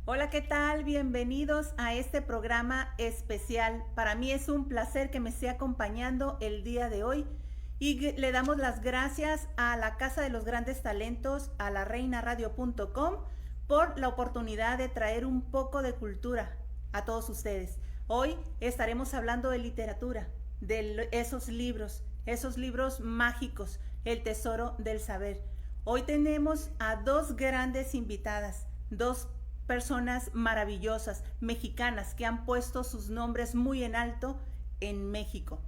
Hola, ¿qué tal? Bienvenidos a este programa especial. Para mí es un placer que me esté acompañando el día de hoy y le damos las gracias a la Casa de los Grandes Talentos, a la reinaradio.com, por la oportunidad de traer un poco de cultura a todos ustedes. Hoy estaremos hablando de literatura, de esos libros mágicos, el tesoro del saber. Hoy tenemos a dos grandes invitadas, dos personas maravillosas, mexicanas, que han puesto sus nombres muy en alto en México.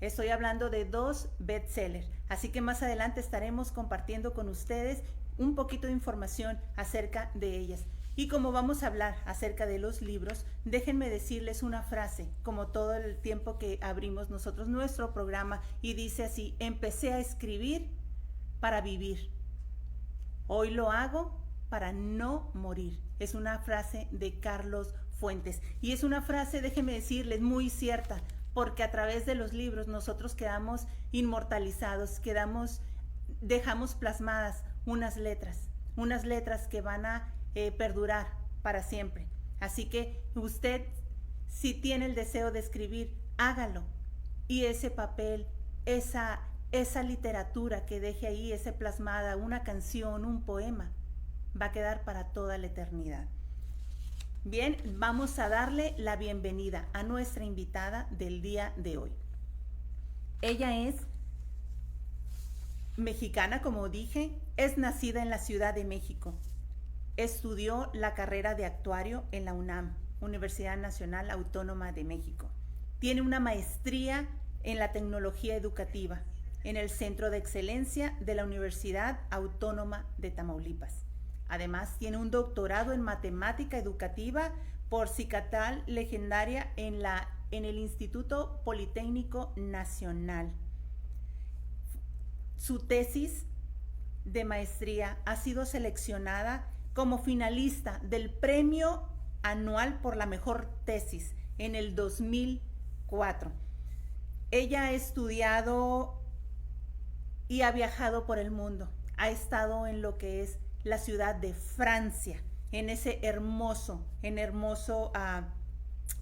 Estoy hablando de dos bestsellers, así que más adelante estaremos compartiendo con ustedes un poquito de información acerca de ellas. Y como vamos a hablar acerca de los libros, déjenme decirles una frase, como todo el tiempo que abrimos nosotros nuestro programa, y dice así: empecé a escribir para vivir. Hoy lo hago para no morir. Es una frase de Carlos Fuentes. Y es una frase, déjenme decirles, muy cierta, porque a través de los libros nosotros quedamos inmortalizados, dejamos plasmadas unas letras que van a perdurar para siempre. Así que usted, si tiene el deseo de escribir, hágalo. Y ese papel, esa literatura que deje ahí, ese plasmada, una canción, un poema, va a quedar para toda la eternidad. Bien, vamos a darle la bienvenida a nuestra invitada del día de hoy. Ella es mexicana, como dije, es nacida en la Ciudad de México. Estudió la carrera de actuario en la UNAM, Universidad Nacional Autónoma de México. Tiene una maestría en la tecnología educativa en el Centro de Excelencia de la Universidad Autónoma de Tamaulipas. Además, tiene un doctorado en matemática educativa por Cicatal Legendaria en el Instituto Politécnico Nacional. Su tesis de maestría ha sido seleccionada como finalista del Premio Anual por la Mejor Tesis en el 2004. Ella ha estudiado y ha viajado por el mundo. Ha estado en lo que es la ciudad de Francia, en ese hermoso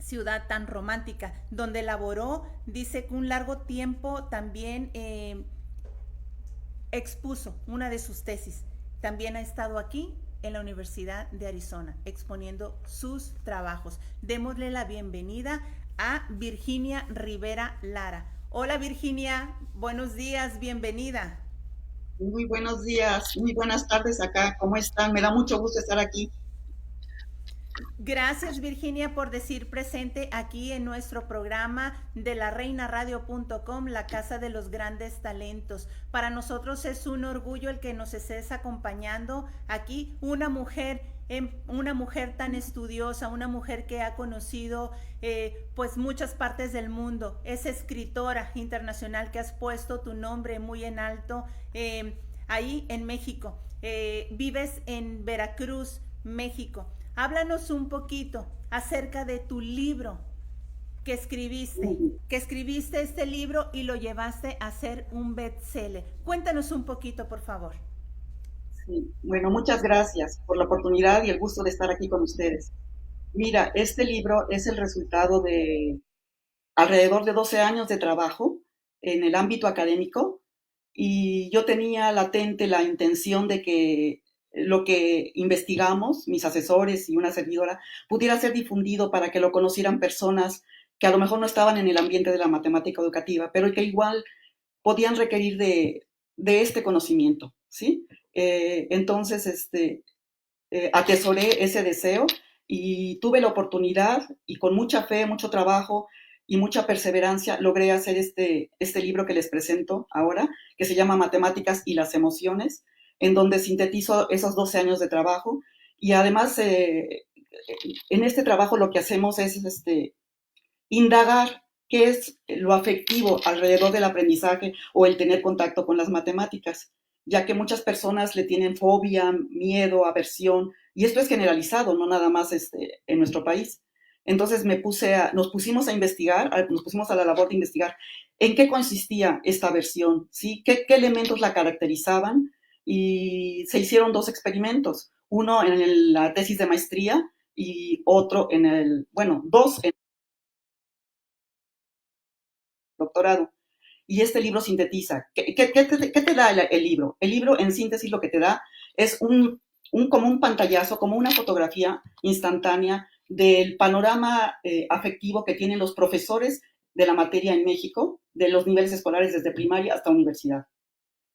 ciudad tan romántica, donde laboró, dice que un largo tiempo también expuso una de sus tesis. También ha estado aquí en la Universidad de Arizona exponiendo sus trabajos. Démosle la bienvenida a Virginia Rivera Lara. Hola Virginia, buenos días, bienvenida. Muy buenos días, muy buenas tardes acá. ¿Cómo están? Me da mucho gusto estar aquí. Gracias Virginia por decir presente aquí en nuestro programa de la reinaradio.com, la casa de los grandes talentos. Para nosotros es un orgullo el que nos estés acompañando aquí, una mujer tan estudiosa, una mujer que ha conocido pues muchas partes del mundo, es escritora internacional que has puesto tu nombre muy en alto ahí en México. Vives en Veracruz, México. Háblanos un poquito acerca de tu libro que escribiste este libro y lo llevaste a ser un bestseller. Cuéntanos un poquito, por favor. Sí. Bueno, muchas gracias por la oportunidad y el gusto de estar aquí con ustedes. Mira, este libro es el resultado de alrededor de 12 años de trabajo en el ámbito académico y yo tenía latente la intención de que lo que investigamos, mis asesores y una servidora, pudiera ser difundido para que lo conocieran personas que a lo mejor no estaban en el ambiente de la matemática educativa, pero que igual podían requerir de este conocimiento, ¿sí? Entonces, atesoré ese deseo y tuve la oportunidad y con mucha fe, mucho trabajo y mucha perseverancia logré hacer este libro que les presento ahora, que se llama Matemáticas y las emociones, en donde sintetizo esos 12 años de trabajo y además en este trabajo lo que hacemos es indagar qué es lo afectivo alrededor del aprendizaje o el tener contacto con las matemáticas, ya que muchas personas le tienen fobia, miedo, aversión, y esto es generalizado, no nada más en nuestro país. Entonces nos pusimos a investigar, nos pusimos a la labor de investigar en qué consistía esta aversión, ¿sí? ¿Qué elementos la caracterizaban? Y se hicieron dos experimentos, uno en la tesis de maestría, y otro dos en el doctorado. Y este libro sintetiza. ¿Qué te da el libro? El libro, en síntesis, lo que te da es como un pantallazo, como una fotografía instantánea del panorama afectivo que tienen los profesores de la materia en México, de los niveles escolares desde primaria hasta universidad.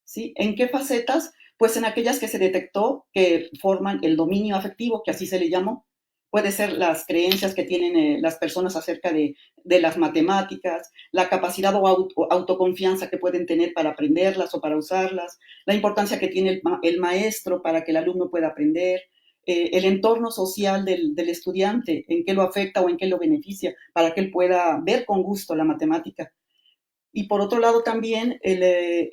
¿Sí? ¿En qué facetas? Pues en aquellas que se detectó que forman el dominio afectivo, que así se le llamó. Puede ser las creencias que tienen las personas acerca de las matemáticas, la capacidad o autoconfianza que pueden tener para aprenderlas o para usarlas, la importancia que tiene el maestro para que el alumno pueda aprender, el entorno social del estudiante, en qué lo afecta o en qué lo beneficia, para que él pueda ver con gusto la matemática. Y por otro lado también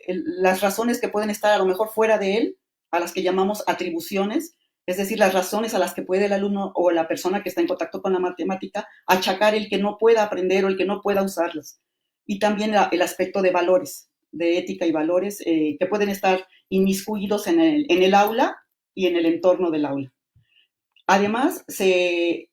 las razones que pueden estar a lo mejor fuera de él, a las que llamamos atribuciones, es decir, las razones a las que puede el alumno o la persona que está en contacto con la matemática achacar el que no pueda aprender o el que no pueda usarlas. Y también el aspecto de valores, de ética y valores que pueden estar inmiscuidos en el aula y en el entorno del aula. Además, se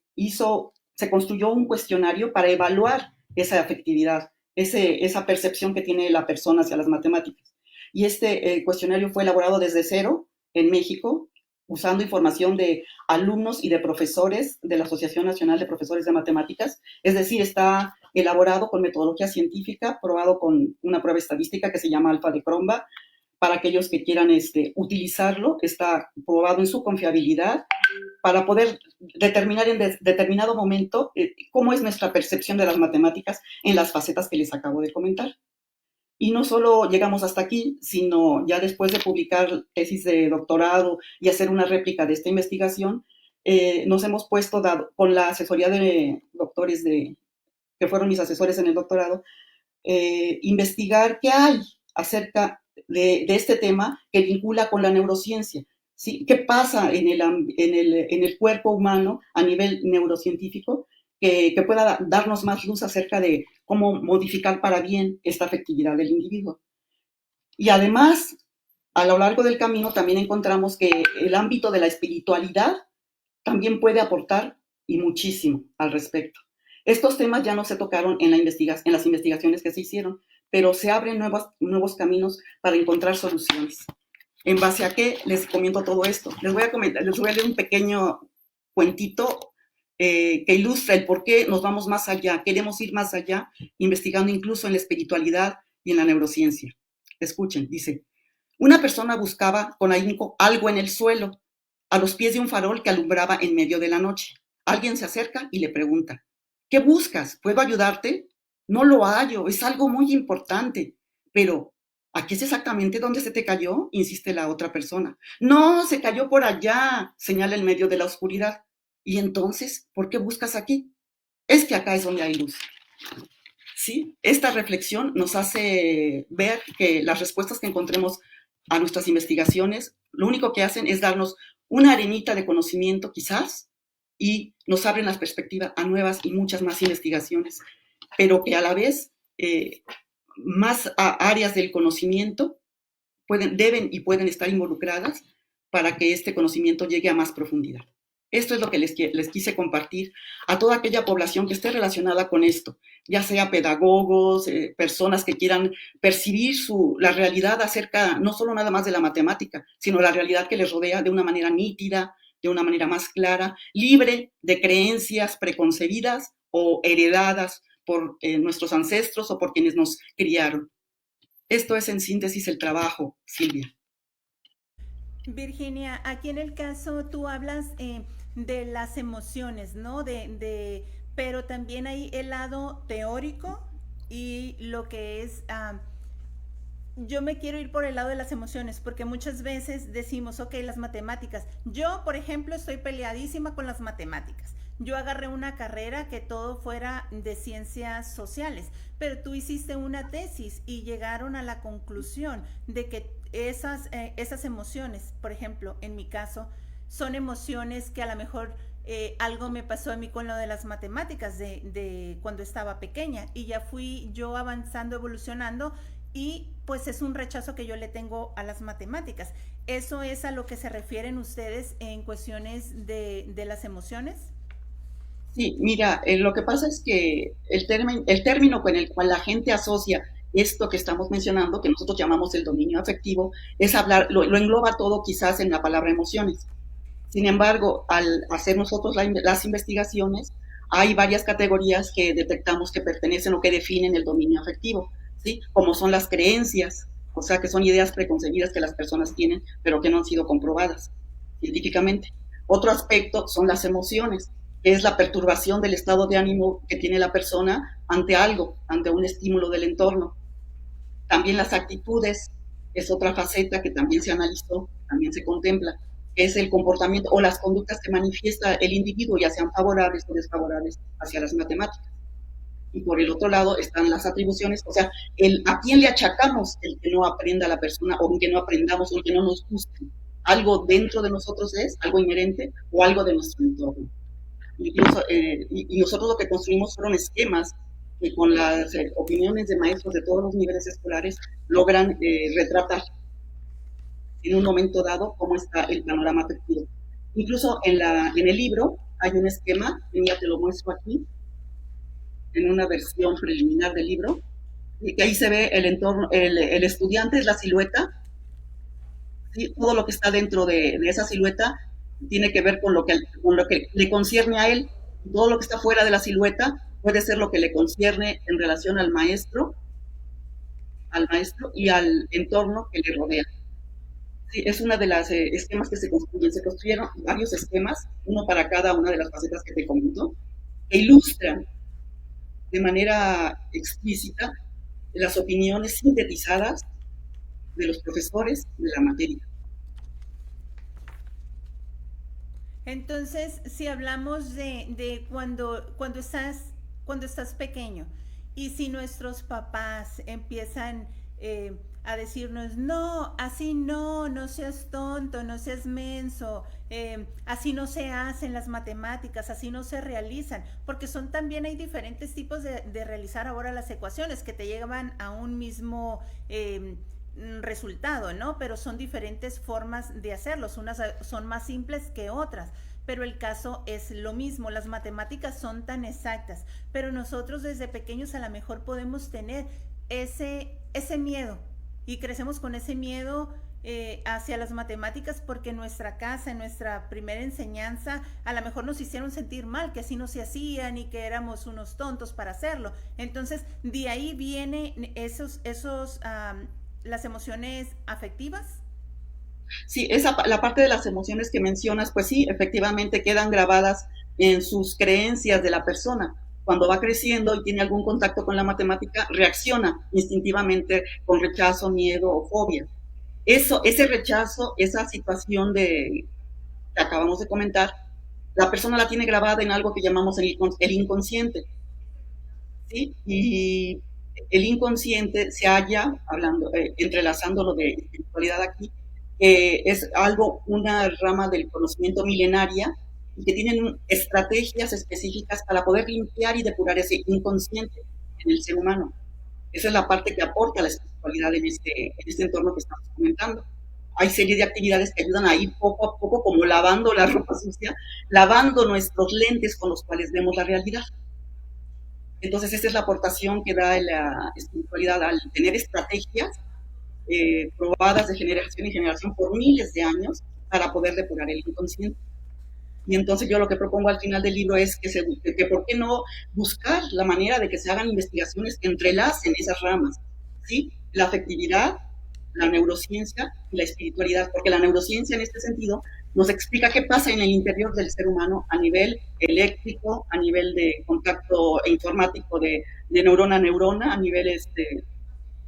construyó un cuestionario para evaluar esa afectividad, esa percepción que tiene la persona hacia las matemáticas. Y este cuestionario fue elaborado desde cero en México, usando información de alumnos y de profesores de la Asociación Nacional de Profesores de Matemáticas. Es decir, está elaborado con metodología científica, probado con una prueba estadística que se llama alfa de Cronbach. Para aquellos que quieran utilizarlo, está probado en su confiabilidad para poder determinar en determinado momento cómo es nuestra percepción de las matemáticas en las facetas que les acabo de comentar. Y no solo llegamos hasta aquí, sino ya después de publicar tesis de doctorado y hacer una réplica de esta investigación, nos hemos puesto, con la asesoría de doctores que fueron mis asesores en el doctorado, investigar qué hay acerca de este tema que vincula con la neurociencia. ¿Sí? ¿Qué pasa en el cuerpo humano a nivel neurocientífico que pueda darnos más luz acerca de cómo modificar para bien esta afectividad del individuo? Y además, a lo largo del camino también encontramos que el ámbito de la espiritualidad también puede aportar y muchísimo al respecto. Estos temas ya no se tocaron en las investigaciones que se hicieron, pero se abren nuevos caminos para encontrar soluciones. ¿En base a qué les comento todo esto? Les voy a leer un pequeño cuentito que ilustra el por qué nos vamos más allá, queremos ir más allá, investigando incluso en la espiritualidad y en la neurociencia. Escuchen, dice: una persona buscaba con ahínco algo en el suelo, a los pies de un farol que alumbraba en medio de la noche. Alguien se acerca y le pregunta: ¿qué buscas? ¿Puedo ayudarte? No lo hallo, es algo muy importante. Pero, ¿aquí es exactamente donde se te cayó?, insiste la otra persona. No, se cayó por allá, señala en medio de la oscuridad. ¿Y entonces por qué buscas aquí? Es que acá es donde hay luz. ¿Sí? Esta reflexión nos hace ver que las respuestas que encontremos a nuestras investigaciones, lo único que hacen es darnos una arenita de conocimiento, quizás, y nos abren las perspectivas a nuevas y muchas más investigaciones, pero que a la vez más áreas del conocimiento deben y pueden estar involucradas para que este conocimiento llegue a más profundidad. Esto es lo que les quise compartir a toda aquella población que esté relacionada con esto, ya sea pedagogos, personas que quieran percibir la realidad acerca no solo nada más de la matemática, sino la realidad que les rodea de una manera nítida, de una manera más clara, libre de creencias preconcebidas o heredadas por nuestros ancestros o por quienes nos criaron. Esto es en síntesis el trabajo, Silvia. Virginia, aquí en el caso tú hablas de las emociones, ¿no? Pero también hay el lado teórico y lo que es yo me quiero ir por el lado de las emociones, porque muchas veces decimos, ok, las matemáticas. Yo, por ejemplo, estoy peleadísima con las matemáticas. Yo agarré una carrera que todo fuera de ciencias sociales, pero tú hiciste una tesis y llegaron a la conclusión de que esas emociones, por ejemplo, en mi caso, son emociones que a lo mejor algo me pasó a mí con lo de las matemáticas de cuando estaba pequeña y ya fui yo avanzando, evolucionando y pues es un rechazo que yo le tengo a las matemáticas. ¿Eso es a lo que se refieren ustedes en cuestiones de las emociones? Sí, mira, lo que pasa es que el término con el cual la gente asocia esto que estamos mencionando, que nosotros llamamos el dominio afectivo, es hablar, lo engloba todo quizás en la palabra emociones. Sin embargo, al hacer nosotros las investigaciones, hay varias categorías que detectamos que pertenecen o que definen el dominio afectivo, ¿sí? Como son las creencias, o sea, que son ideas preconcebidas que las personas tienen, pero que no han sido comprobadas científicamente. Otro aspecto son las emociones, que es la perturbación del estado de ánimo que tiene la persona ante algo, ante un estímulo del entorno. También las actitudes es otra faceta que también se analizó, también se contempla, que es el comportamiento o las conductas que manifiesta el individuo, ya sean favorables o desfavorables hacia las matemáticas. Y por el otro lado están las atribuciones, o sea, a quién le achacamos el que no aprenda la persona o que no aprendamos o que no nos guste. Algo dentro de nosotros es, algo inherente o algo de nuestro entorno. Incluso, y nosotros lo que construimos fueron esquemas que con las opiniones de maestros de todos los niveles escolares logran retratar en un momento dado cómo está el panorama afectivo. Incluso en el libro hay un esquema, ya te lo muestro aquí, en una versión preliminar del libro, y que ahí se ve el entorno, el estudiante es la silueta, ¿sí? Todo lo que está dentro de esa silueta tiene que ver con lo que le concierne a él. Todo lo que está fuera de la silueta puede ser lo que le concierne en relación al maestro y al entorno que le rodea. Sí, es una de las esquemas que se construyen. Se construyeron varios esquemas, uno para cada una de las facetas que te comento, que ilustran de manera explícita las opiniones sintetizadas de los profesores de la materia. Entonces, si hablamos de cuando estás pequeño y si nuestros papás empiezan a decirnos, no, así no, no seas tonto, no seas menso, así no se hacen las matemáticas, así no se realizan, porque son también hay diferentes tipos de realizar ahora las ecuaciones que te llevan a un mismo resultado, ¿no? Pero son diferentes formas de hacerlos, unas son más simples que otras, pero el caso es lo mismo, las matemáticas son tan exactas, pero nosotros desde pequeños a lo mejor podemos tener ese miedo y crecemos con ese miedo hacia las matemáticas porque en nuestra casa, en nuestra primera enseñanza, a lo mejor nos hicieron sentir mal, que así no se hacían y que éramos unos tontos para hacerlo. Entonces, de ahí vienen las emociones afectivas. Sí, la parte de las emociones que mencionas, pues sí, efectivamente quedan grabadas en sus creencias de la persona. Cuando va creciendo y tiene algún contacto con la matemática, reacciona instintivamente con rechazo, miedo o fobia. Ese rechazo, esa situación que acabamos de comentar, la persona la tiene grabada en algo que llamamos el inconsciente, ¿sí? Y el inconsciente se halla, hablando, entrelazándolo de espiritualidad aquí, es algo, una rama del conocimiento milenaria y que tienen estrategias específicas para poder limpiar y depurar ese inconsciente en el ser humano. Esa es la parte que aporta la espiritualidad en este entorno que estamos comentando. Hay serie de actividades que ayudan a ir poco a poco, como lavando la ropa sucia, lavando nuestros lentes con los cuales vemos la realidad. Entonces, esa es la aportación que da la espiritualidad al tener estrategias probadas de generación en generación por miles de años para poder depurar el inconsciente. Y entonces yo lo que propongo al final del libro es que por qué no buscar la manera de que se hagan investigaciones que entrelacen esas ramas, ¿sí? La afectividad, la neurociencia y la espiritualidad, porque la neurociencia en este sentido nos explica qué pasa en el interior del ser humano a nivel eléctrico, a nivel de contacto informático de neurona a neurona, a nivel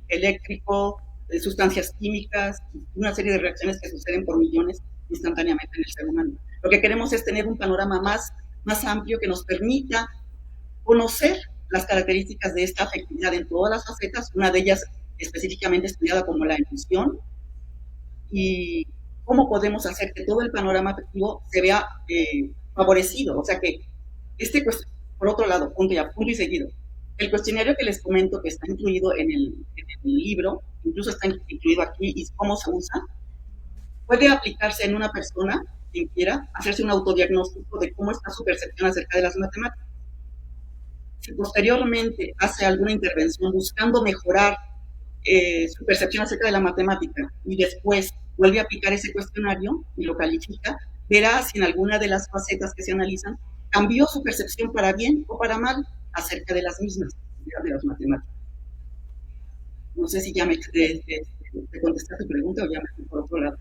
eléctrico, de sustancias químicas, una serie de reacciones que suceden por millones instantáneamente en el ser humano. Lo que queremos es tener un panorama más amplio que nos permita conocer las características de esta afectividad en todas las facetas, una de ellas específicamente estudiada como la emoción, y cómo podemos hacer que todo el panorama afectivo se vea favorecido. O sea que por otro lado, punto y seguido, el cuestionario que les comento que está incluido en el libro, incluso está incluido aquí y cómo se usa, puede aplicarse en una persona quien quiera, hacerse un autodiagnóstico de cómo está su percepción acerca de las matemáticas. Si posteriormente hace alguna intervención buscando mejorar su percepción acerca de la matemática y después vuelve a aplicar ese cuestionario y lo califica, verá si en alguna de las facetas que se analizan cambió su percepción para bien o para mal acerca de las mismas, de las matemáticas. No sé si ya te contesté tu pregunta o ya me fui por otro lado.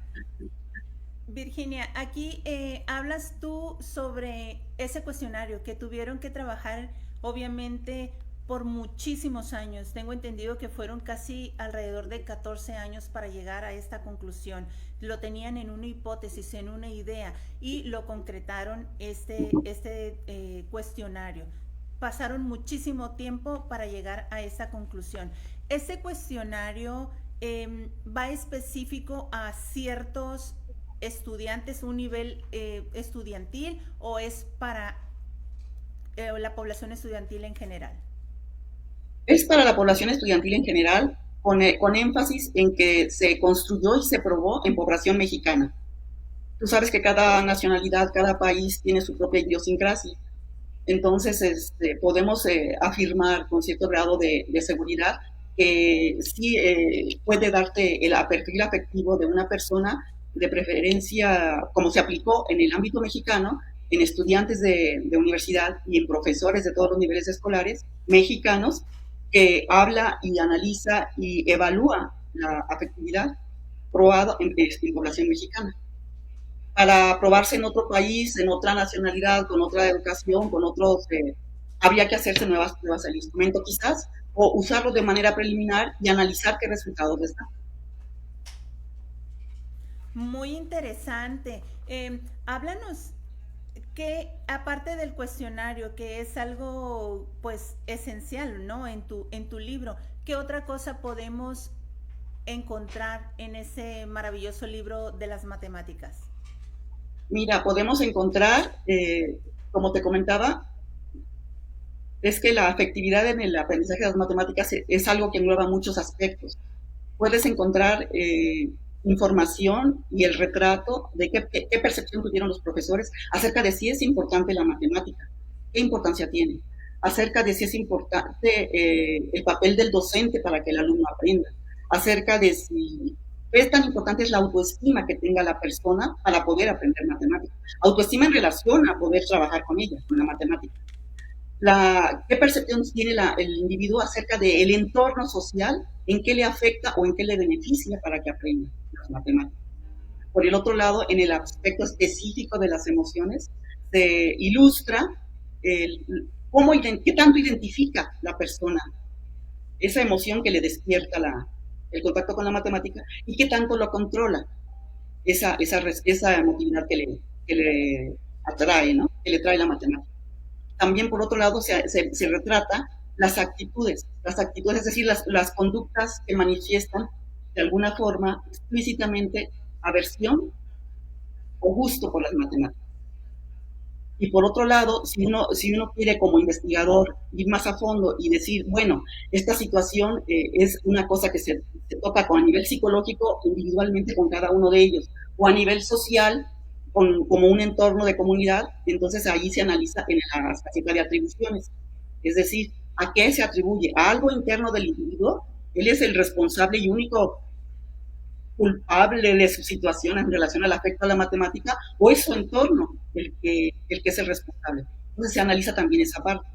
Virginia, aquí hablas tú sobre ese cuestionario que tuvieron que trabajar, obviamente, por muchísimos años. Tengo entendido que fueron casi alrededor de 14 años para llegar a esta conclusión. Lo tenían en una hipótesis, en una idea, y lo concretaron este cuestionario. Pasaron muchísimo tiempo para llegar a esta conclusión. Ese cuestionario va específico a ciertos estudiantes, un nivel estudiantil, o es para la población estudiantil en general? Es para la población estudiantil en general, con énfasis en que se construyó y se probó en población mexicana. Tú sabes que cada nacionalidad, cada país tiene su propia idiosincrasia. Entonces, podemos afirmar con cierto grado de seguridad que sí puede darte el perfil afectivo de una persona, de preferencia, como se aplicó en el ámbito mexicano, en estudiantes de universidad y en profesores de todos los niveles escolares mexicanos, que habla y analiza y evalúa la afectividad probada en población mexicana para probarse en otro país, en otra nacionalidad, con otra educación, con otros, habría que hacerse nuevas pruebas al instrumento quizás, o usarlo de manera preliminar y analizar qué resultados les da. Muy interesante. Háblanos que aparte del cuestionario, que es algo pues esencial, ¿no? En tu libro, ¿qué otra cosa podemos encontrar en ese maravilloso libro de las matemáticas? Mira, podemos encontrar, como te comentaba, es que la afectividad en el aprendizaje de las matemáticas es algo que engloba muchos aspectos. Puedes encontrar información y el retrato de qué percepción tuvieron los profesores acerca de si es importante la matemática, qué importancia tiene, acerca de si es importante el papel del docente para que el alumno aprenda, acerca de si es tan importante es la autoestima que tenga la persona para poder aprender matemáticas, autoestima en relación a poder trabajar con ella, con la matemática. ¿Qué percepción tiene el individuo acerca del entorno social, en qué le afecta o en qué le beneficia para que aprenda las matemáticas? Por el otro lado, en el aspecto específico de las emociones, se ilustra qué tanto identifica la persona esa emoción que le despierta el contacto con la matemática y qué tanto lo controla esa emotividad que le atrae, ¿no? Que le trae la matemática. También, por otro lado, se retrata las actitudes, es decir, las conductas que manifiestan de alguna forma explícitamente aversión o gusto por las matemáticas. Y por otro lado, si uno quiere como investigador ir más a fondo y decir, bueno, esta situación es una cosa que se toca a nivel psicológico individualmente con cada uno de ellos, o a nivel social como un entorno de comunidad, entonces ahí se analiza en la faceta de atribuciones. Es decir, ¿a qué se atribuye? ¿A algo interno del individuo? Él es el responsable y único culpable de su situación en relación al afecto a la matemática, o es su entorno el que es el responsable. Entonces se analiza también esa parte.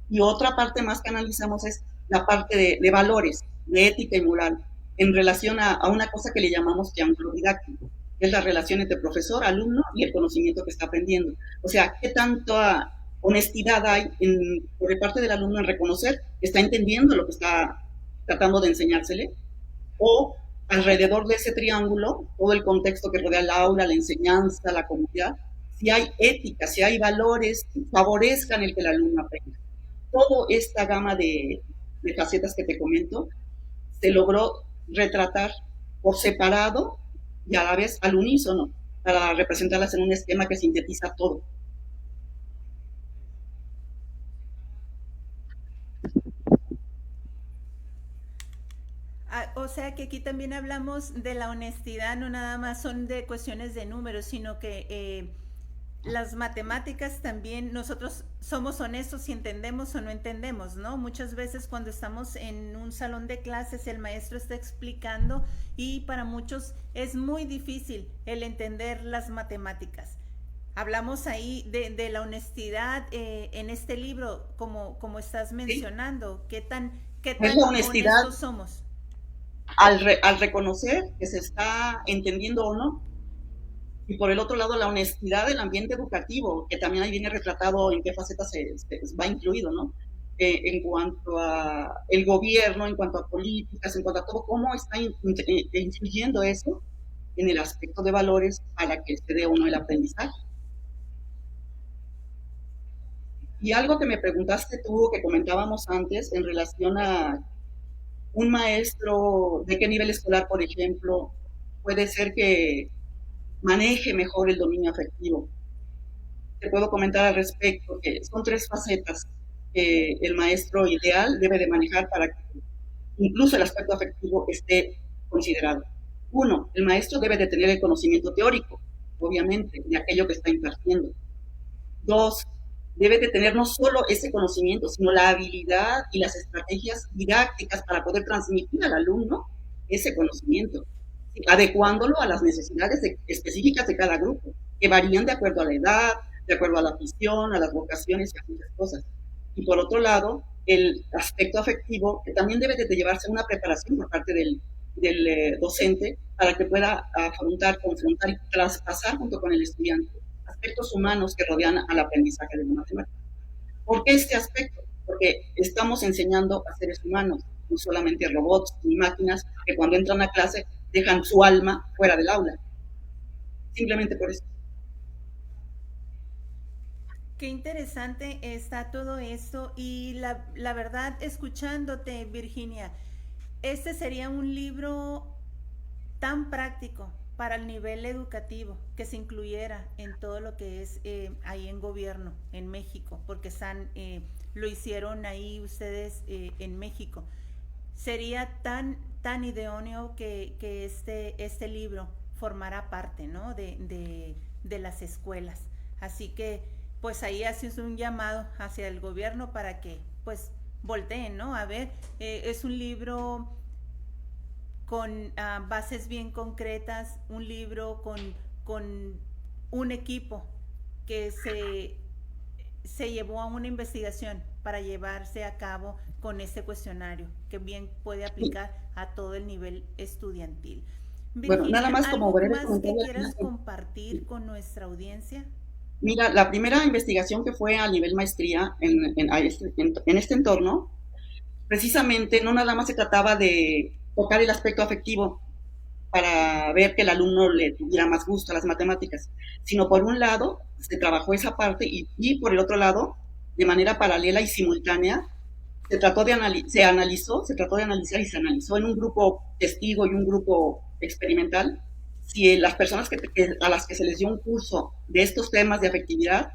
Y otra parte más que analizamos es la parte de valores, de ética y moral, en relación a una cosa que le llamamos triángulo didáctico, que es la relación entre profesor, alumno y el conocimiento que está aprendiendo. O sea, ¿qué tanta honestidad hay por parte del alumno en reconocer que está entendiendo lo que está tratando de enseñársele? O alrededor de ese triángulo, todo el contexto que rodea el aula, la enseñanza, la comunidad, si hay ética, si hay valores que favorezcan el que el alumno aprenda. Toda esta gama de facetas que te comento se logró retratar por separado y a la vez al unísono para representarlas en un esquema que sintetiza todo. O sea que aquí también hablamos de la honestidad, no nada más son de cuestiones de números, sino que las matemáticas también nosotros somos honestos si entendemos o no entendemos, ¿no? Muchas veces cuando estamos en un salón de clases el maestro está explicando y para muchos es muy difícil el entender las matemáticas. Hablamos ahí de la honestidad en este libro, como estás ¿sí? mencionando, qué Es tan la honestidad honestos somos. al reconocer que se está entendiendo o no. Y por el otro lado, la honestidad del ambiente educativo, que también ahí viene retratado en qué faceta se va incluido, ¿no? En cuanto a el gobierno, en cuanto a políticas, en cuanto a todo, cómo está influyendo eso en el aspecto de valores para que se dé uno el aprendizaje. Y algo que me preguntaste tú, que comentábamos antes, en relación a un maestro, de qué nivel escolar, por ejemplo, puede ser que maneje mejor el dominio afectivo. Te puedo comentar al respecto que son tres facetas que el maestro ideal debe de manejar para que incluso el aspecto afectivo esté considerado. Uno, el maestro debe de tener el conocimiento teórico, obviamente, de aquello que está impartiendo. Dos, debe de tener no solo ese conocimiento, sino la habilidad y las estrategias didácticas para poder transmitir al alumno ese conocimiento, adecuándolo a las necesidades específicas de cada grupo, que varían de acuerdo a la edad, de acuerdo a la afición, a las vocaciones y a muchas cosas. Y por otro lado, el aspecto afectivo, que también debe de llevarse una preparación por parte del docente para que pueda afrontar, confrontar y traspasar junto con el estudiante aspectos humanos que rodean al aprendizaje de la matemática. ¿Por qué este aspecto? Porque estamos enseñando a seres humanos, no solamente robots ni máquinas que cuando entran a clase dejan su alma fuera del aula. Simplemente por eso. Qué interesante está todo esto y la verdad, escuchándote, Virginia, este sería un libro tan práctico para el nivel educativo que se incluyera en todo lo que es ahí en gobierno, en México, porque lo hicieron ahí ustedes en México. Sería tan idóneo que este libro formara parte, ¿no? De las escuelas. Así que pues ahí haces un llamado hacia el gobierno para que pues volteen, ¿no? A ver, es un libro con bases bien concretas, un libro con un equipo que se llevó a una investigación para llevarse a cabo con este cuestionario, que bien puede aplicar a todo el nivel estudiantil. Bueno, nada Virginia, más como ¿algo breve más que comentario. quieras compartir con nuestra audiencia? Mira, la primera investigación que fue a nivel maestría en este entorno, precisamente no nada más se trataba de tocar el aspecto afectivo para ver que el alumno le tuviera más gusto a las matemáticas, sino por un lado se trabajó esa parte y por el otro lado, de manera paralela y simultánea, se trató de analizar y se analizó en un grupo testigo y un grupo experimental si las personas a las que se les dio un curso de estos temas de afectividad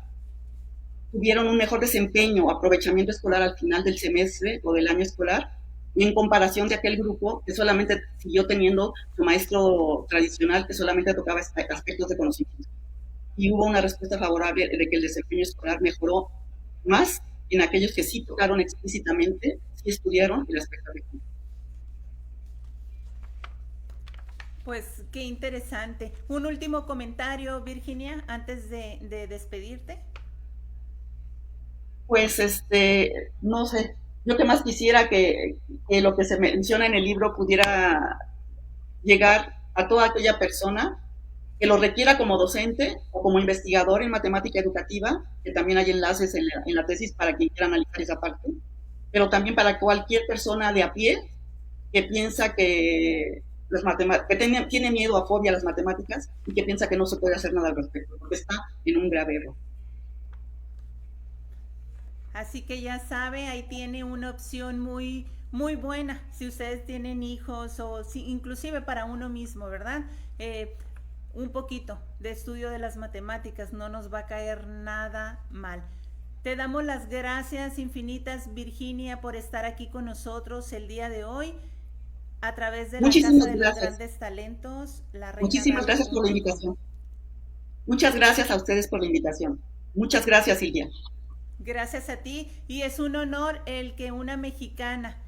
tuvieron un mejor desempeño o aprovechamiento escolar al final del semestre o del año escolar, y en comparación de aquel grupo que solamente siguió teniendo su maestro tradicional que solamente tocaba aspectos de conocimiento. Y hubo una respuesta favorable de que el desempeño escolar mejoró más en aquellos que sí tocaron explícitamente, sí estudiaron el aspecto afectivo. Pues qué interesante. Un último comentario, Virginia, antes de despedirte. Pues no sé, yo que más quisiera que lo que se menciona en el libro pudiera llegar a toda aquella persona que lo requiera como docente o como investigador en matemática educativa, que también hay enlaces en la tesis para quien quiera analizar esa parte, pero también para cualquier persona de a pie que piensa que tiene miedo a fobia a las matemáticas y que piensa que no se puede hacer nada al respecto, porque está en un grave error. Así que ya sabe, ahí tiene una opción muy buena si ustedes tienen hijos o si, inclusive para uno mismo, ¿verdad? Un poquito de estudio de las matemáticas no nos va a caer nada mal. Te damos las gracias infinitas, Virginia, por estar aquí con nosotros el día de hoy. a través de la Casa Muchísimas de los gracias. Grandes Talentos, la Reina Muchísimas gracias por la Radio.com. invitación. Muchas gracias a ustedes por la invitación. Muchas gracias, Silvia. Gracias a ti, y es un honor el que una mexicana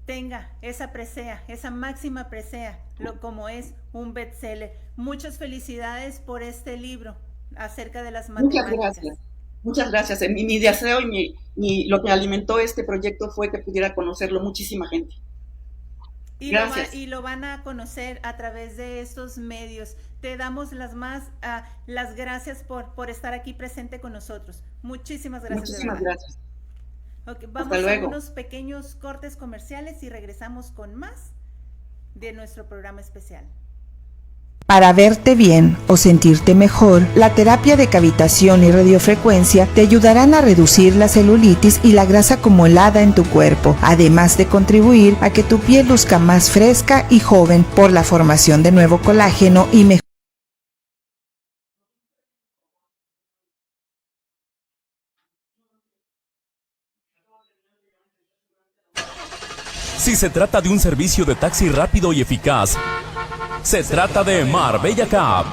tenga esa presea, esa máxima presea, como es un bestseller. Muchas felicidades por este libro acerca de las Muchas matemáticas. gracias. Muchas gracias. Mi deseo y lo que alimentó este proyecto fue que pudiera conocerlo muchísima gente. Y Gracias. Lo van a conocer a través de estos medios. Te damos las gracias por estar aquí presente con nosotros. Muchísimas gracias. Muchísimas gracias. Okay, vamos a unos pequeños cortes comerciales y regresamos con más de nuestro programa especial. Para verte bien o sentirte mejor, la terapia de cavitación y radiofrecuencia te ayudarán a reducir la celulitis y la grasa acumulada en tu cuerpo, además de contribuir a que tu piel luzca más fresca y joven por la formación de nuevo colágeno y mejor. Si se trata de un servicio de taxi rápido y eficaz, se trata de Marbella Cab.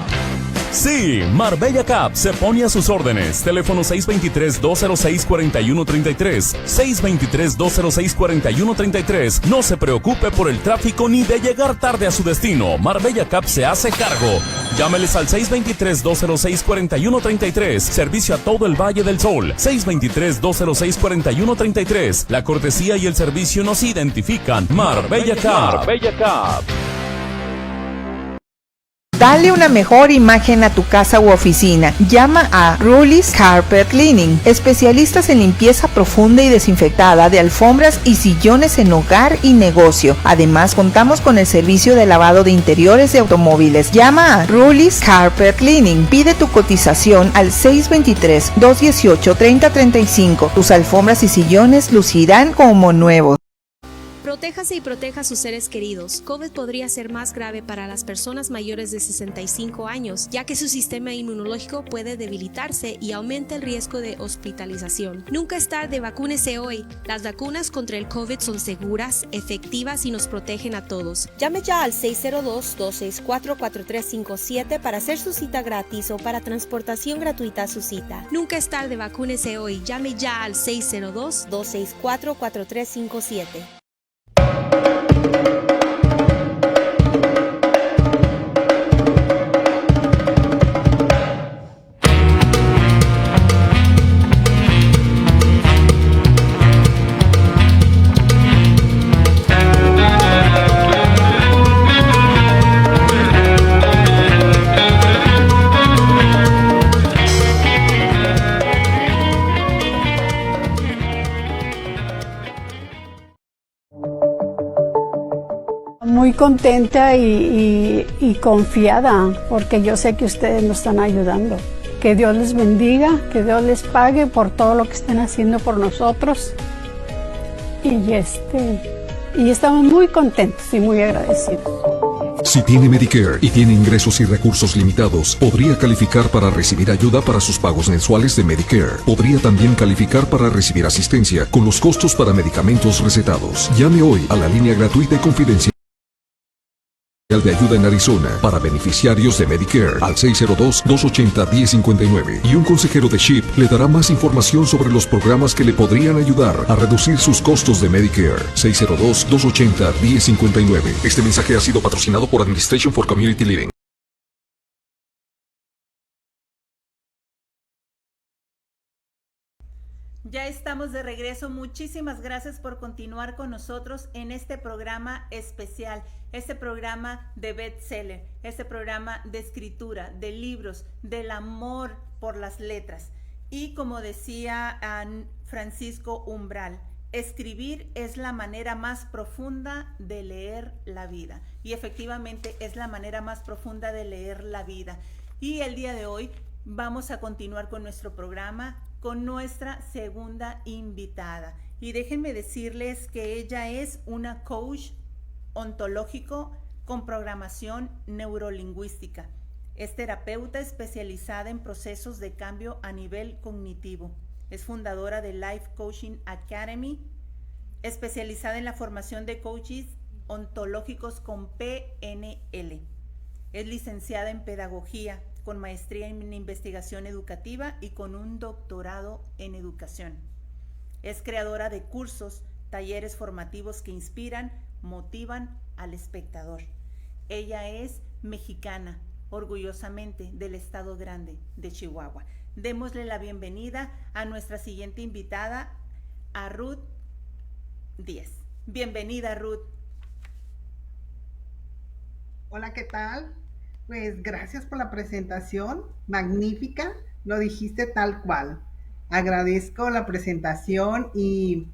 Sí, Marbella Cab se pone a sus órdenes. Teléfono 623-206-4133. 623-206-4133. No se preocupe por el tráfico ni de llegar tarde a su destino. Marbella Cab se hace cargo. Llámeles al 623-206-4133. Servicio a todo el Valle del Sol. 623-206-4133. La cortesía y el servicio nos identifican. Marbella Cab. Marbella Cab. Dale una mejor imagen a tu casa u oficina. Llama a Rulis Carpet Cleaning, especialistas en limpieza profunda y desinfectada de alfombras y sillones en hogar y negocio. Además, contamos con el servicio de lavado de interiores de automóviles. Llama a Rulis Carpet Cleaning. Pide tu cotización al 623-218-3035. Tus alfombras y sillones lucirán como nuevos. Protéjase y proteja a sus seres queridos. COVID podría ser más grave para las personas mayores de 65 años, ya que su sistema inmunológico puede debilitarse y aumenta el riesgo de hospitalización. Nunca es tarde, vacúnese hoy. Las vacunas contra el COVID son seguras, efectivas y nos protegen a todos. Llame ya al 602-264-4357 para hacer su cita gratis o para transportación gratuita a su cita. Nunca es tarde, vacúnese hoy. Llame ya al 602-264-4357. Muy contenta y confiada, porque yo sé que ustedes nos están ayudando. Que Dios les bendiga, que Dios les pague por todo lo que están haciendo por nosotros. Y estamos muy contentos y muy agradecidos. Si tiene Medicare y tiene ingresos y recursos limitados, podría calificar para recibir ayuda para sus pagos mensuales de Medicare. Podría también calificar para recibir asistencia con los costos para medicamentos recetados. Llame hoy a la línea gratuita y confidencial de ayuda en Arizona para beneficiarios de Medicare al 602-280-1059 y un consejero de CHIP le dará más información sobre los programas que le podrían ayudar a reducir sus costos de Medicare. 602-280-1059. Este mensaje ha sido patrocinado por Administration for Community Living. Ya estamos de regreso. Muchísimas gracias por continuar con nosotros en este programa especial, este programa de bestseller, este programa de escritura, de libros, del amor por las letras. Y como decía Francisco Umbral, escribir es la manera más profunda de leer la vida. Y efectivamente es la manera más profunda de leer la vida. Y el día de hoy vamos a continuar con nuestro programa con nuestra segunda invitada. Y déjenme decirles que ella es una coach ontológico con programación neurolingüística. Es terapeuta especializada en procesos de cambio a nivel cognitivo. Es fundadora de Life Coaching Academy, especializada en la formación de coaches ontológicos con PNL. Es licenciada en Pedagogía, con maestría en Investigación Educativa y con un doctorado en Educación. Es creadora de cursos, talleres formativos que inspiran, motivan al espectador. Ella es mexicana, orgullosamente del Estado Grande de Chihuahua. Démosle la bienvenida a nuestra siguiente invitada, a Ruth Díaz. Bienvenida, Ruth. Hola, ¿qué tal? Pues gracias por la presentación, magnífica, lo dijiste tal cual. Agradezco la presentación y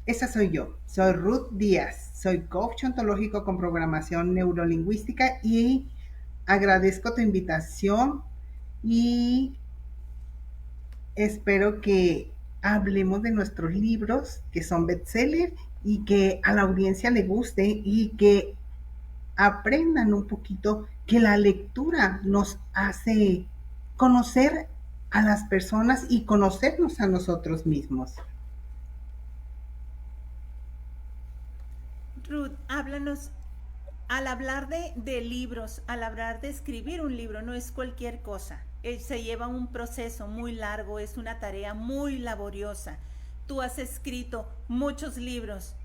esa soy yo, soy Ruth Díaz, soy coach ontológico con programación neurolingüística y agradezco tu invitación y espero que hablemos de nuestros libros que son bestsellers y que a la audiencia le guste y que aprendan un poquito que la lectura nos hace conocer a las personas y conocernos a nosotros mismos. Ruth, háblanos, al hablar de libros, al hablar de escribir un libro, no es cualquier cosa. Se lleva un proceso muy largo, es una tarea muy laboriosa. Tú has escrito muchos libros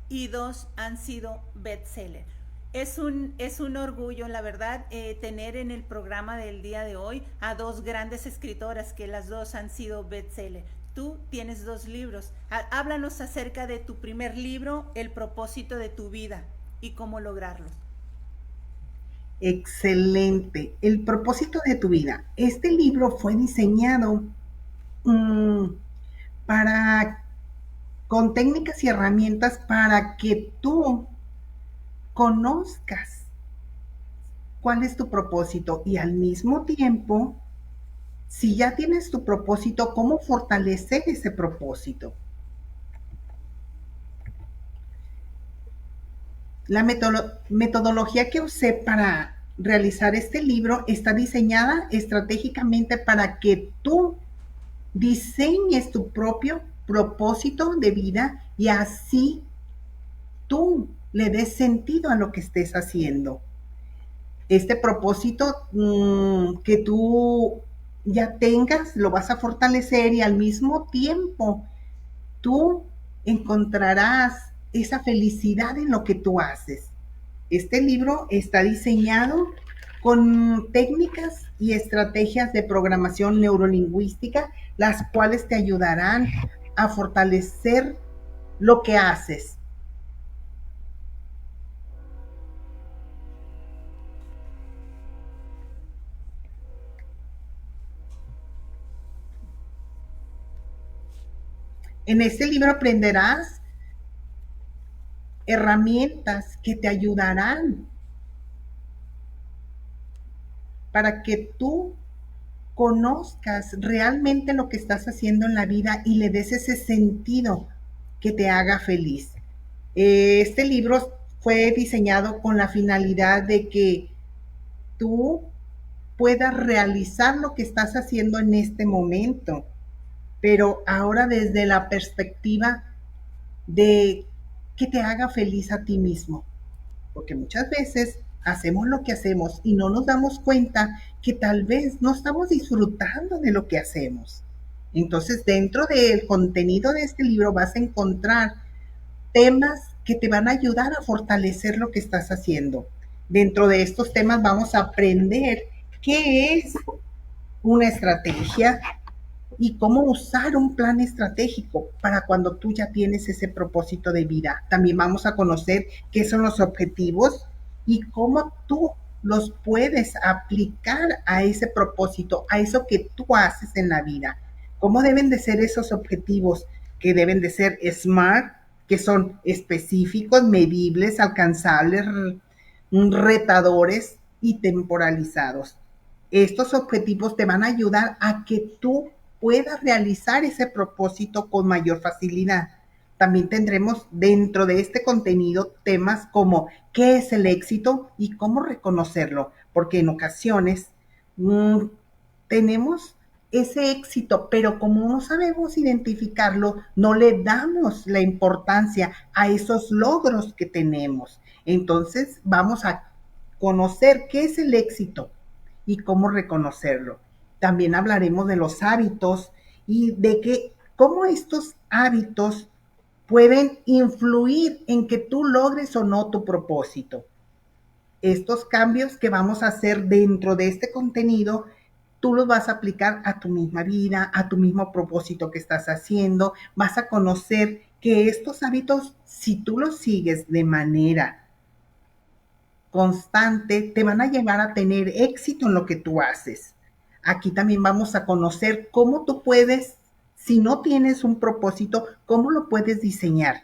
y 2 han sido bestsellers. Es un orgullo, la verdad, tener en el programa del día de hoy a 2 grandes escritoras que las 2 han sido bestsellers. Tú tienes 2 libros. Háblanos acerca de tu primer libro, El propósito de tu vida y cómo lograrlo. Excelente. El propósito de tu vida. Este libro fue diseñado con técnicas y herramientas para que tú conozcas cuál es tu propósito y al mismo tiempo, si ya tienes tu propósito, cómo fortalecer ese propósito. La metodología que usé para realizar este libro está diseñada estratégicamente para que tú diseñes tu propio propósito de vida y así tú le des sentido a lo que estés haciendo. Este propósito que tú ya tengas, lo vas a fortalecer y al mismo tiempo tú encontrarás esa felicidad en lo que tú haces. Este libro está diseñado con técnicas y estrategias de programación neurolingüística, las cuales te ayudarán a fortalecer lo que haces. En este libro aprenderás herramientas que te ayudarán para que tú conozcas realmente lo que estás haciendo en la vida y le des ese sentido que te haga feliz. Este libro fue diseñado con la finalidad de que tú puedas realizar lo que estás haciendo en este momento, pero ahora desde la perspectiva de que te haga feliz a ti mismo. Porque muchas veces hacemos lo que hacemos y no nos damos cuenta que tal vez no estamos disfrutando de lo que hacemos. Entonces, dentro del contenido de este libro vas a encontrar temas que te van a ayudar a fortalecer lo que estás haciendo. Dentro de estos temas vamos a aprender qué es una estrategia y cómo usar un plan estratégico para cuando tú ya tienes ese propósito de vida. También vamos a conocer qué son los objetivos y cómo tú los puedes aplicar a ese propósito, a eso que tú haces en la vida. ¿Cómo deben de ser esos objetivos? Que deben de ser SMART, que son específicos, medibles, alcanzables, retadores y temporalizados. Estos objetivos te van a ayudar a que tú puedas realizar ese propósito con mayor facilidad. También tendremos dentro de este contenido temas como qué es el éxito y cómo reconocerlo, porque en ocasiones tenemos ese éxito, pero como no sabemos identificarlo, no le damos la importancia a esos logros que tenemos. Entonces vamos a conocer qué es el éxito y cómo reconocerlo. También hablaremos de los hábitos y de cómo estos hábitos pueden influir en que tú logres o no tu propósito. Estos cambios que vamos a hacer dentro de este contenido, tú los vas a aplicar a tu misma vida, a tu mismo propósito que estás haciendo. Vas a conocer que estos hábitos, si tú los sigues de manera constante, te van a llevar a tener éxito en lo que tú haces. Aquí también vamos a conocer cómo tú puedes, si no tienes un propósito, cómo lo puedes diseñar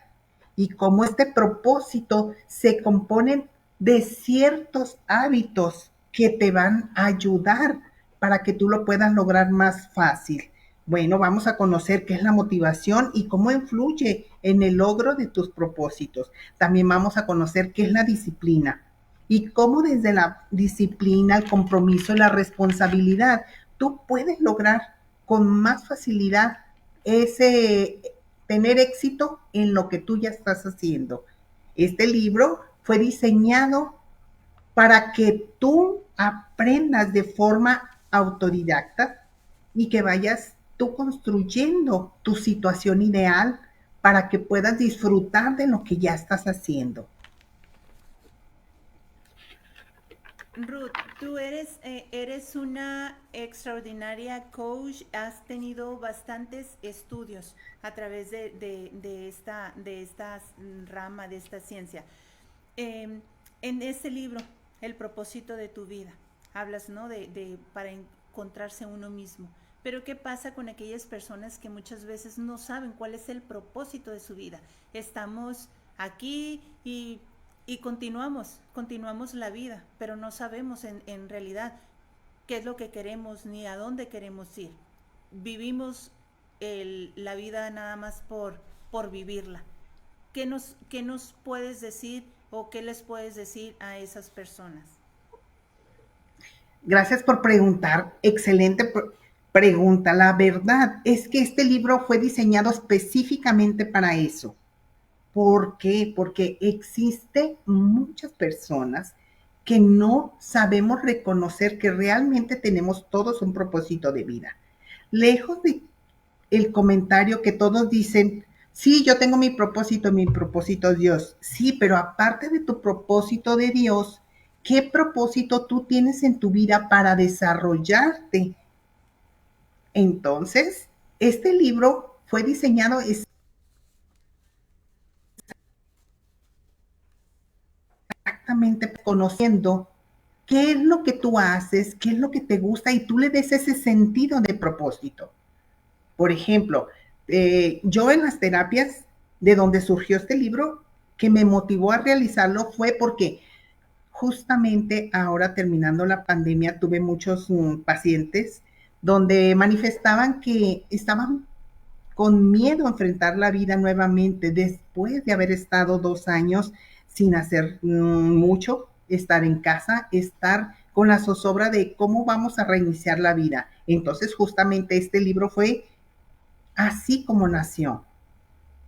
y cómo este propósito se compone de ciertos hábitos que te van a ayudar para que tú lo puedas lograr más fácil. Bueno, vamos a conocer qué es la motivación y cómo influye en el logro de tus propósitos. También vamos a conocer qué es la disciplina y cómo desde la disciplina, el compromiso y la responsabilidad, tú puedes lograr con más facilidad tener éxito en lo que tú ya estás haciendo. Este libro fue diseñado para que tú aprendas de forma autodidacta y que vayas tú construyendo tu situación ideal para que puedas disfrutar de lo que ya estás haciendo. Ruth, tú eres una extraordinaria coach, has tenido bastantes estudios a través de esta rama, de esta ciencia. En este libro, El propósito de tu vida, hablas, ¿no?, para encontrarse uno mismo. Pero ¿qué pasa con aquellas personas que muchas veces no saben cuál es el propósito de su vida? Estamos aquí y continuamos la vida, pero no sabemos en realidad qué es lo que queremos ni a dónde queremos ir. Vivimos la vida nada más por vivirla. ¿Qué nos puedes decir o qué les puedes decir a esas personas? Gracias por preguntar. Excelente pregunta. La verdad es que este libro fue diseñado específicamente para eso. ¿Por qué? Porque existen muchas personas que no sabemos reconocer que realmente tenemos todos un propósito de vida. Lejos de el comentario que todos dicen, sí, yo tengo mi propósito es Dios. Sí, pero aparte de tu propósito de Dios, ¿qué propósito tú tienes en tu vida para desarrollarte? Entonces, este libro fue diseñado exactamente conociendo qué es lo que tú haces, qué es lo que te gusta y tú le des ese sentido de propósito. Por ejemplo, yo en las terapias de donde surgió este libro, que me motivó a realizarlo fue porque justamente ahora terminando la pandemia tuve muchos pacientes donde manifestaban que estaban con miedo a enfrentar la vida nuevamente después de haber estado 2 años sin hacer mucho, estar en casa, estar con la zozobra de cómo vamos a reiniciar la vida. Entonces justamente este libro fue así como nació,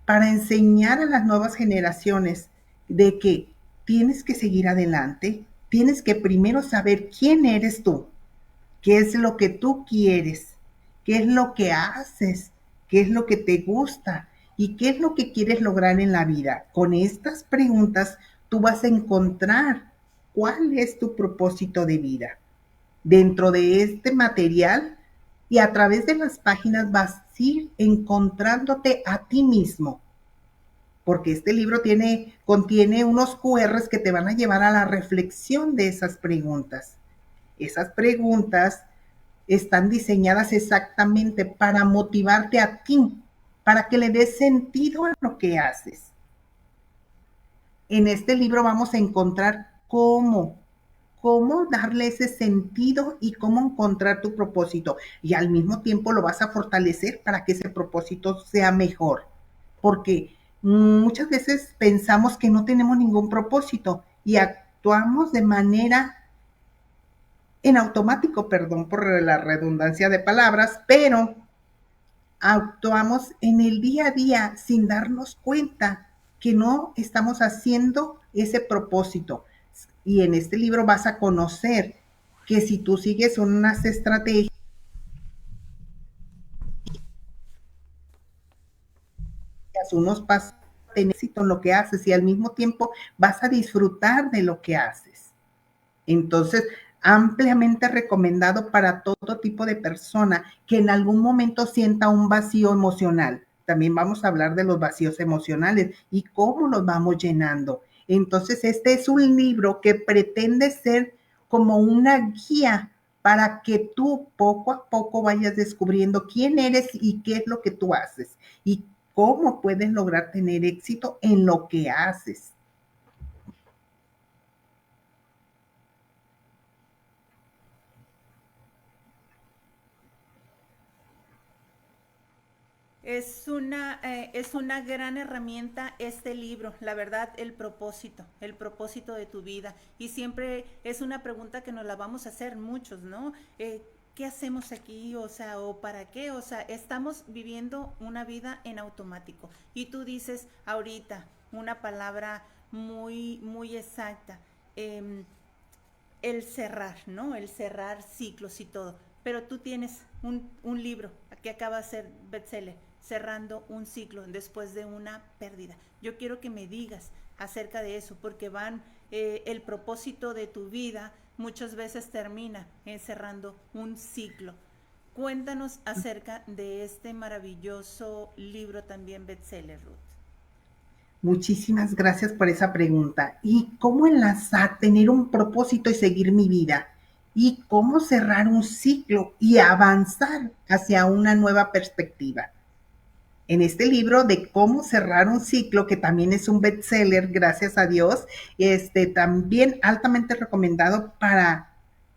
para enseñar a las nuevas generaciones de que tienes que seguir adelante, tienes que primero saber quién eres tú, qué es lo que tú quieres, qué es lo que haces, qué es lo que te gusta y qué es lo que quieres lograr en la vida. Con estas preguntas tú vas a encontrar cuál es tu propósito de vida. Dentro de este material y a través de las páginas vas a ir encontrándote a ti mismo, porque este libro contiene unos QRs que te van a llevar a la reflexión de esas preguntas. Esas preguntas están diseñadas exactamente para motivarte a ti, para que le des sentido a lo que haces. En este libro vamos a encontrar cómo darle ese sentido y cómo encontrar tu propósito. Y al mismo tiempo lo vas a fortalecer para que ese propósito sea mejor. Porque muchas veces pensamos que no tenemos ningún propósito y actuamos de manera en automático, perdón por la redundancia de palabras, pero actuamos en el día a día sin darnos cuenta que no estamos haciendo ese propósito. Y en este libro vas a conocer que si tú sigues unas estrategias, unos pasos de éxito en lo que haces y al mismo tiempo vas a disfrutar de lo que haces. Entonces, ampliamente recomendado para todo tipo de persona que en algún momento sienta un vacío emocional. También vamos a hablar de los vacíos emocionales y cómo los vamos llenando. Entonces, este es un libro que pretende ser como una guía para que tú poco a poco vayas descubriendo quién eres y qué es lo que tú haces y cómo puedes lograr tener éxito en lo que haces. Es una gran herramienta este libro, la verdad, el propósito de tu vida. Y siempre es una pregunta que nos la vamos a hacer muchos, ¿no? ¿Qué hacemos aquí? O sea, ¿o para qué? O sea, estamos viviendo una vida en automático. Y tú dices ahorita una palabra muy exacta, el cerrar, ¿no? El cerrar ciclos y todo. Pero tú tienes un libro que acaba de ser bestseller, cerrando un ciclo después de una pérdida. Yo quiero que me digas acerca de eso, porque el propósito de tu vida muchas veces termina cerrando un ciclo. Cuéntanos acerca de este maravilloso libro también bestseller, Ruth. Muchísimas gracias por esa pregunta. ¿Y cómo enlazar, tener un propósito y seguir mi vida? ¿Y cómo cerrar un ciclo y avanzar hacia una nueva perspectiva? En este libro de cómo cerrar un ciclo, que también es un bestseller, gracias a Dios, también altamente recomendado para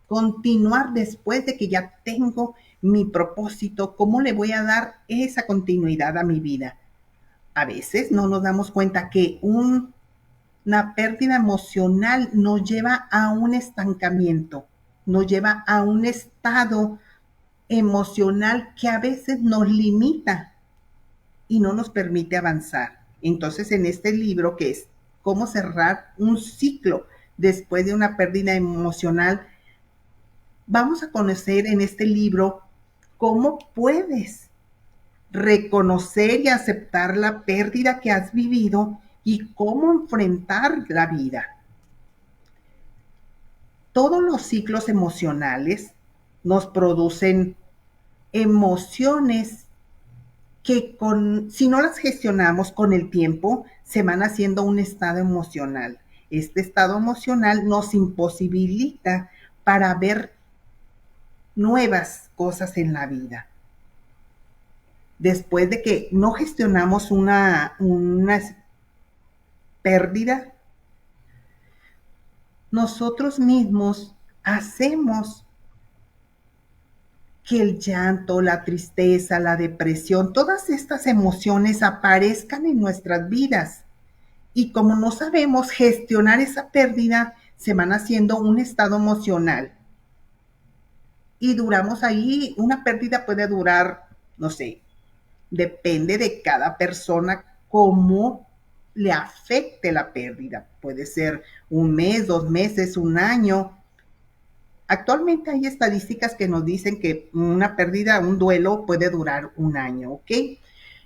continuar después de que ya tengo mi propósito, cómo le voy a dar esa continuidad a mi vida. A veces no nos damos cuenta que una pérdida emocional nos lleva a un estancamiento, nos lleva a un estado emocional que a veces nos limita y no nos permite avanzar. Entonces, en este libro, que es cómo cerrar un ciclo después de una pérdida emocional, vamos a conocer en este libro cómo puedes reconocer y aceptar la pérdida que has vivido y cómo enfrentar la vida. Todos los ciclos emocionales nos producen emociones que si no las gestionamos con el tiempo, se van haciendo un estado emocional. Este estado emocional nos imposibilita para ver nuevas cosas en la vida. Después de que no gestionamos una pérdida, nosotros mismos hacemos que el llanto, la tristeza, la depresión, todas estas emociones aparezcan en nuestras vidas. Y como no sabemos gestionar esa pérdida, se van haciendo un estado emocional. Y duramos ahí, una pérdida puede durar, no sé, depende de cada persona cómo le afecte la pérdida. Puede ser un mes, 2 meses, un año. Actualmente hay estadísticas que nos dicen que una pérdida, un duelo puede durar un año, ¿ok?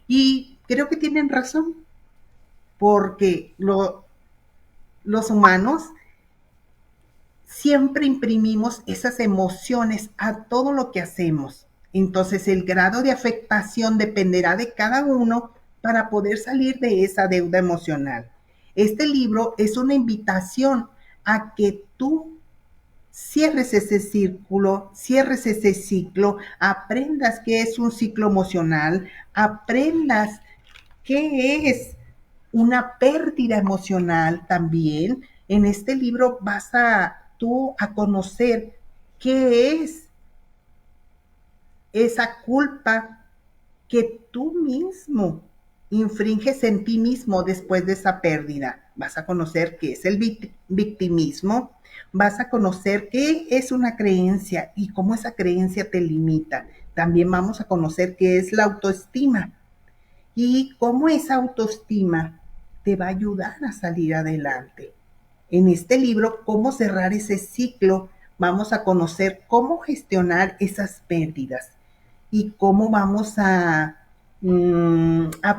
Y creo que tienen razón, porque los humanos siempre imprimimos esas emociones a todo lo que hacemos. Entonces, el grado de afectación dependerá de cada uno para poder salir de esa deuda emocional. Este libro es una invitación a que tú cierres ese círculo, cierres ese ciclo, aprendas qué es un ciclo emocional, aprendas qué es una pérdida emocional también. En este libro vas tú a conocer qué es esa culpa que tú mismo infringes en ti mismo después de esa pérdida. Vas a conocer qué es el victimismo, vas a conocer qué es una creencia y cómo esa creencia te limita. También vamos a conocer qué es la autoestima y cómo esa autoestima te va a ayudar a salir adelante. En este libro, Cómo cerrar ese ciclo, vamos a conocer cómo gestionar esas pérdidas y cómo vamos a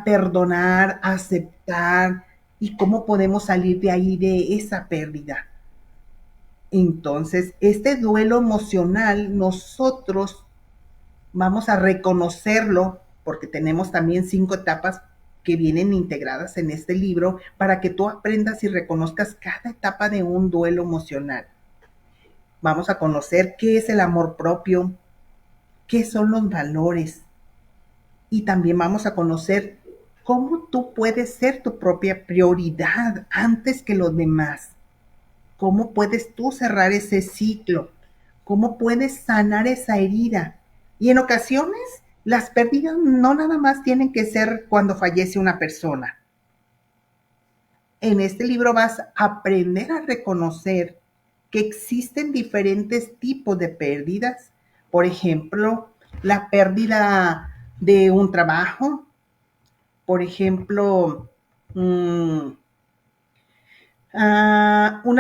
perdonar, a aceptar y cómo podemos salir de ahí, de esa pérdida. Entonces, este duelo emocional nosotros vamos a reconocerlo porque tenemos también 5 etapas que vienen integradas en este libro para que tú aprendas y reconozcas cada etapa de un duelo emocional. Vamos a conocer qué es el amor propio, qué son los valores y también vamos a conocer cómo tú puedes ser tu propia prioridad antes que los demás. ¿Cómo puedes tú cerrar ese ciclo? ¿Cómo puedes sanar esa herida? Y en ocasiones, las pérdidas no nada más tienen que ser cuando fallece una persona. En este libro vas a aprender a reconocer que existen diferentes tipos de pérdidas. Por ejemplo, la pérdida de un trabajo. Por ejemplo, una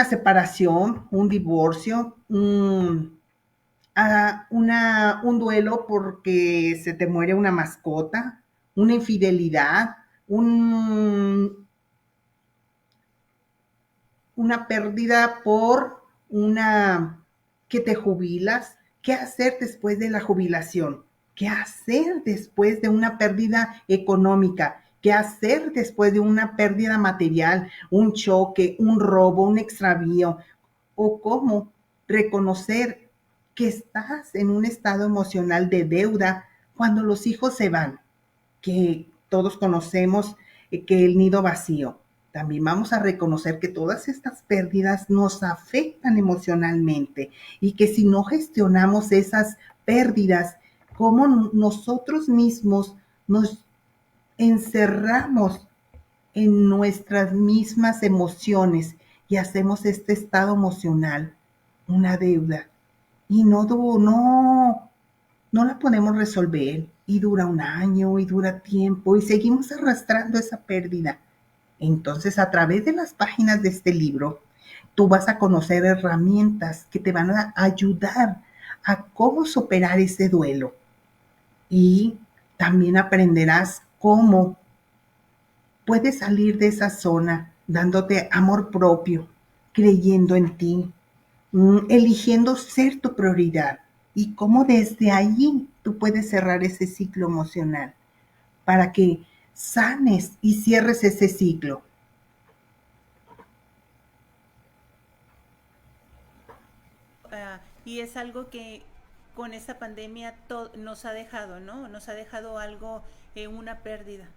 separación, un divorcio, un duelo porque se te muere una mascota, una infidelidad, una pérdida por que te jubilas. ¿Qué hacer después de la jubilación? ¿Qué hacer después de una pérdida económica? ¿Qué hacer después de una pérdida material, un choque, un robo, un extravío? ¿O cómo reconocer que estás en un estado emocional de deuda cuando los hijos se van? Que todos conocemos que el nido vacío. También vamos a reconocer que todas estas pérdidas nos afectan emocionalmente y que si no gestionamos esas pérdidas, cómo nosotros mismos nos encerramos en nuestras mismas emociones y hacemos este estado emocional una deuda y no la podemos resolver y dura un año y dura tiempo y seguimos arrastrando esa pérdida. Entonces, a través de las páginas de este libro, tú vas a conocer herramientas que te van a ayudar a cómo superar ese duelo. Y también aprenderás cómo puedes salir de esa zona dándote amor propio, creyendo en ti, eligiendo ser tu prioridad y cómo desde allí tú puedes cerrar ese ciclo emocional para que sanes y cierres ese ciclo. Y es algo que con esta pandemia nos ha dejado, ¿no? Nos ha dejado algo, una pérdida.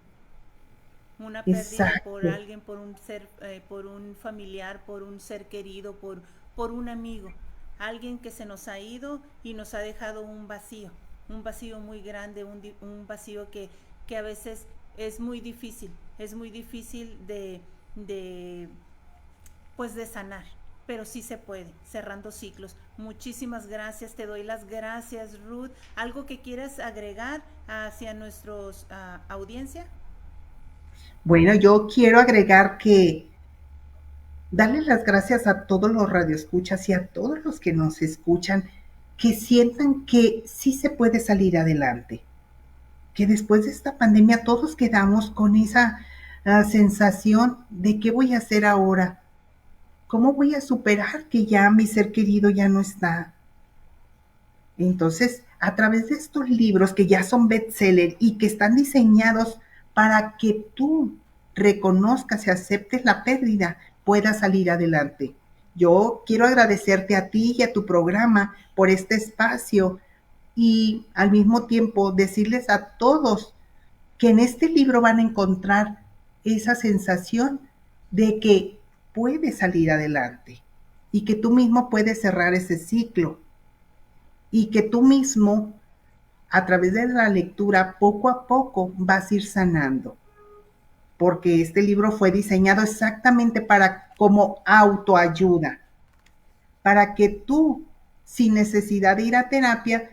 Una pérdida por Exacto. alguien, por un ser, por un familiar, por un ser querido, por un amigo. Alguien que se nos ha ido y nos ha dejado un vacío muy grande, un vacío que a veces es muy difícil pues de sanar, pero sí se puede, cerrando ciclos. Muchísimas gracias, te doy las gracias, Ruth. ¿Algo que quieras agregar hacia nuestros audiencia? Bueno, yo quiero agregar que darle las gracias a todos los radioescuchas y a todos los que nos escuchan, que sientan que sí se puede salir adelante, que después de esta pandemia todos quedamos con esa sensación de qué voy a hacer ahora, cómo voy a superar que ya mi ser querido ya no está. Entonces, a través de estos libros que ya son bestseller y que están diseñados para que tú reconozcas y aceptes la pérdida, puedas salir adelante. Yo quiero agradecerte a ti y a tu programa por este espacio y al mismo tiempo decirles a todos que en este libro van a encontrar esa sensación de que puedes salir adelante y que tú mismo puedes cerrar ese ciclo y que tú mismo, a través de la lectura, poco a poco vas a ir sanando. porque este libro fue diseñado exactamente como autoayuda, para que tú, sin necesidad de ir a terapia,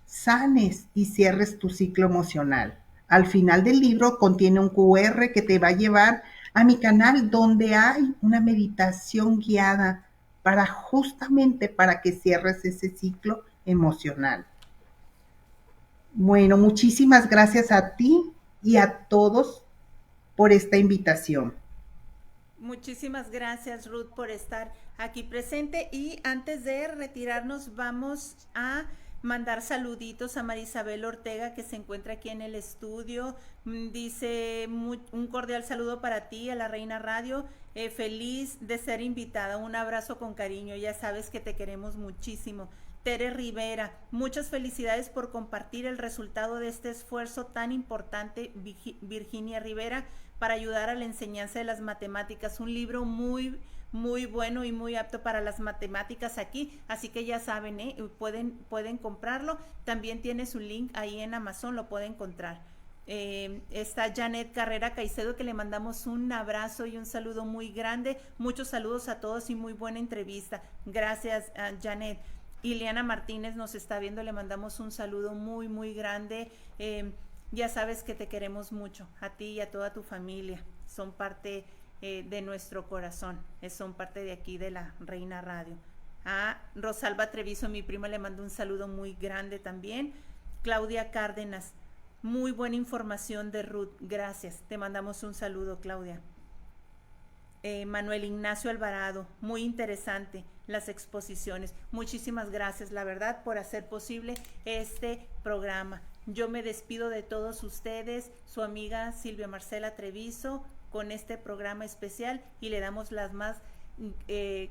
sanes y cierres tu ciclo emocional. Al final del libro contiene un QR que te va a llevar a mi canal, donde hay una meditación guiada justamente para que cierres ese ciclo emocional. Bueno, muchísimas gracias a ti y a todos por esta invitación. Muchísimas gracias, Ruth, por estar aquí presente. Y antes de retirarnos, vamos a mandar saluditos a Marisabel Ortega, que se encuentra aquí en el estudio. Dice un cordial saludo para ti, a la Reina Radio. Feliz de ser invitada. Un abrazo con cariño. Ya sabes que te queremos muchísimo. Tere Rivera, muchas felicidades por compartir el resultado de este esfuerzo tan importante. Virginia Rivera, para ayudar a la enseñanza de las matemáticas, un libro muy bueno y muy apto para las matemáticas aquí, así que ya saben, pueden comprarlo. También tiene su link ahí en Amazon, lo pueden encontrar. Está Janet Carrera Caicedo, que le mandamos un abrazo y un saludo muy grande. Muchos saludos a todos y muy buena entrevista. Gracias, Janet. Ileana Martínez nos está viendo, le mandamos un saludo muy grande. Ya sabes que te queremos mucho, a ti y a toda tu familia. Son parte de nuestro corazón, son parte de aquí de la Reina Radio. A Rosalba Treviso, mi prima, le mando un saludo muy grande también. Claudia Cárdenas, muy buena información de Ruth, gracias. Te mandamos un saludo, Claudia. Manuel Ignacio Alvarado, muy interesante las exposiciones. Muchísimas gracias, la verdad, por hacer posible este programa. Yo me despido de todos ustedes, su amiga Silvia Marcela Treviso, con este programa especial, y le damos las más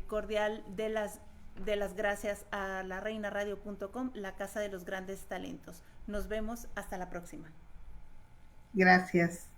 cordial de las gracias a la reinaradio.com, la casa de los grandes talentos. Nos vemos hasta la próxima. Gracias.